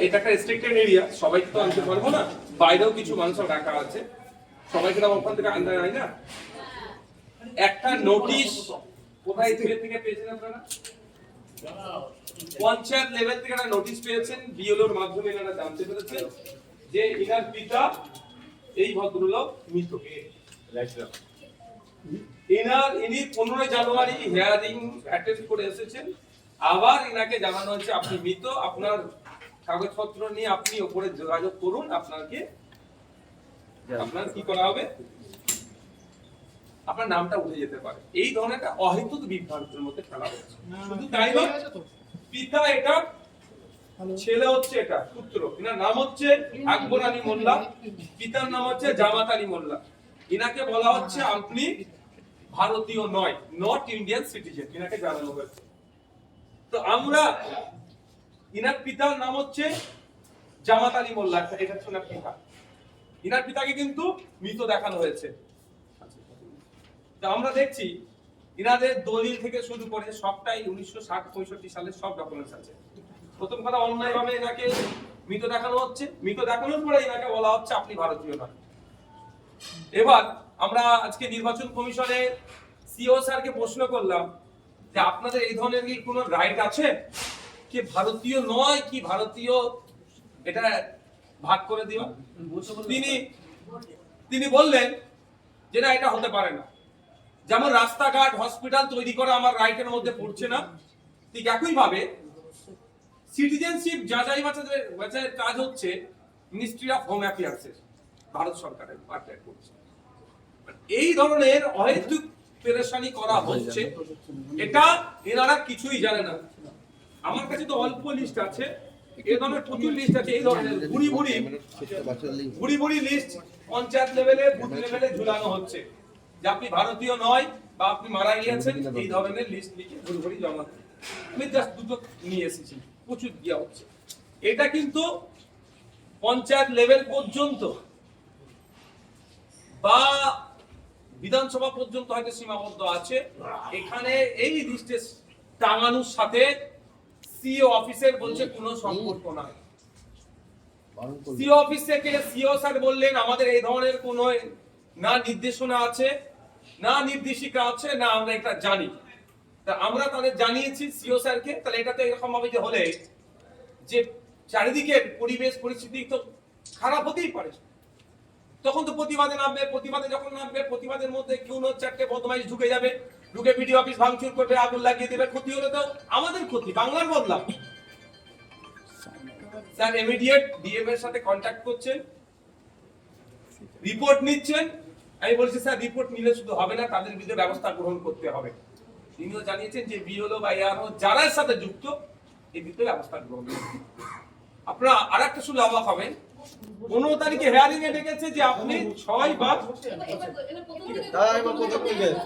এটা একটা restricted area, সবাইকে তো আনতে পারবো না, বাইরেও কিছু মানুষ রাখা আছে, সবাইকে তো ওখান থেকে আনতে হয় না। একটা নোটিশ কোথায় থেকে পেয়েছেন আপনারা? পঞ্চায়েত লেভেল থেকে একটা নোটিশ পেয়েছেন, বিএলওর মাধ্যমে এনারা জানতে পেরেছেন যে ইনার পিতা এই ভদ্রলোক মৃত। ইনি 15 জানুয়ারি হিয়ারিং অ্যাটেন্ড করে এসেছেন, আবার ইনাকে জানানো হচ্ছে আপনি মৃত, আপনার কাগজপত্র নিয়ে আপনি ওপরে যোগাযোগ করুন, আপনার কি করা হবে, আপনার নামটা উঠে যেতে পারে। এই ধরনের একটা অহেতুক বিভ্রান্তির মধ্যে ফেলা হচ্ছে। শুধু তাই নয়, পিতা এটা, ছেলে হচ্ছে এটা পুত্র, এনার নাম হচ্ছে আকবর আলী মোল্লা, পিতার নাম হচ্ছে জামাত আলী মোল্লা। ইনাকে বলা হচ্ছে আপনি ভারতীয় নয়, নট ইন্ডিয়ান সিটিজেন, ইনাকে জানানো হয়েছে। তো আমরা, ইনার পিতার নাম হচ্ছে জামাত আলী মোল্লা, এটা হচ্ছে ওনার পিতা। ইনার পিতাকে কিন্তু মৃত দেখানো হয়েছে। আমরা দেখছি ইনাদের দলিল থেকে শুরু করে সবটাই 1960-65 সালের সব ডকুমেন্টস আছে। প্রথম কথা, অন্যায়ভাবে এনাকে মৃত দেখানো হচ্ছে, মৃত দেখানোর পরে এনাকে বলা হচ্ছে আপনি ভারতীয় নয়। এবার আমরা আজকে নির্বাচন কমিশনে সিও স্যারকে প্রশ্ন করলাম যে আপনাদের এই ধরনের কি কোনো রাইট আছে কি ভারতীয় নয় কি ভারতীয় এটা ভাগ করে দিও? তিনি বললেন যে না, এটা হতে পারে না। যেমন রাস্তাঘাট হসপিটাল তৈরি করা আমার রাইটের মধ্যে পড়ছে না, ঠিক একই ভাবে সিটিজেনশিপ যাচাই বাছাইয়ের কাজ হচ্ছে মিনিস্ট্রি অফ হোম অ্যাফেয়ার্সের, ভারত সরকারের পার্টনার করছে। এই ধরনের অহেতুক পেরেশানি করা হচ্ছে, এটা এনারা কিছুই জানে না। আমার কাছে তো অল্প লিস্ট আছে, এই ধরনের প্রচুর লিস্ট আছে, এই ধরনের বুড়ি লিস্ট পঞ্চায়েত লেভেলে বুথ লেভেলে ঝুলানো হচ্ছে যে আপনি ভারতীয় নয় বা আপনি মারা গিয়েছেন, এই ধরনের লিস্ট লিখে ভুরি জমা। আমি জাস্ট দুটো নিয়ে এসেছি, প্রচুর দেওয়া হচ্ছে। এটা কিন্তু পঞ্চায়েত লেভেল পর্যন্ত বা বিধানসভা পর্যন্ত হয়তো সীমাবদ্ধ আছে। এখানে এই লিস্টে টাঙানোর সাথে সিও অফিসের বলছে কোনো সম্পর্ক নাই। সিও অফিস থেকে সিও স্যার বললেন আমাদের এই ধরনের কোনো না নির্দেশনা আছে, না নির্দেশিকা আছে, না আমরা এটা জানি। তা আমরা তাদের জানিয়েছি সিও স্যারকে। তাহলে এটাতে এরকম ভাবে যে হলে যে চারিদিকের পরিবেশ পরিস্থিতি তো খারাপ হতেই পারে, তখন তো প্রতিবাদে নামবে। প্রতিবাদে যখন নামবে, প্রতিবাদের মধ্যে কেউ চারটে বদমাইশ ঢুকে যাবে, ঢুকে বিডিও অফিস ভাঙচুর করবে, আগুন লাগিয়ে দেবে। ক্ষতি হলে তো আমাদের ক্ষতি, বাংলার বদলাম। স্যার ইমিডিয়েট ডিএম এর সাথে কন্ট্যাক্ট করছেন, রিপোর্ট নিচ্ছেন। আমি বলছি স্যার রিপোর্ট নিলে শুধু হবে না, তাদের বিরুদ্ধে ব্যবস্থা গ্রহণ করতে হবে। তিনিও জানিয়েছেন যে বিএলও বা এআরও যারা এর সাথে যুক্ত, এই বিরুদ্ধে ব্যবস্থা গ্রহণ করবে। আপনারা আরেকটা শুনলে অবাক হবেন, 15 তারিখে হেয়ারিং এ ডেকেছে যে আপনি 6 বা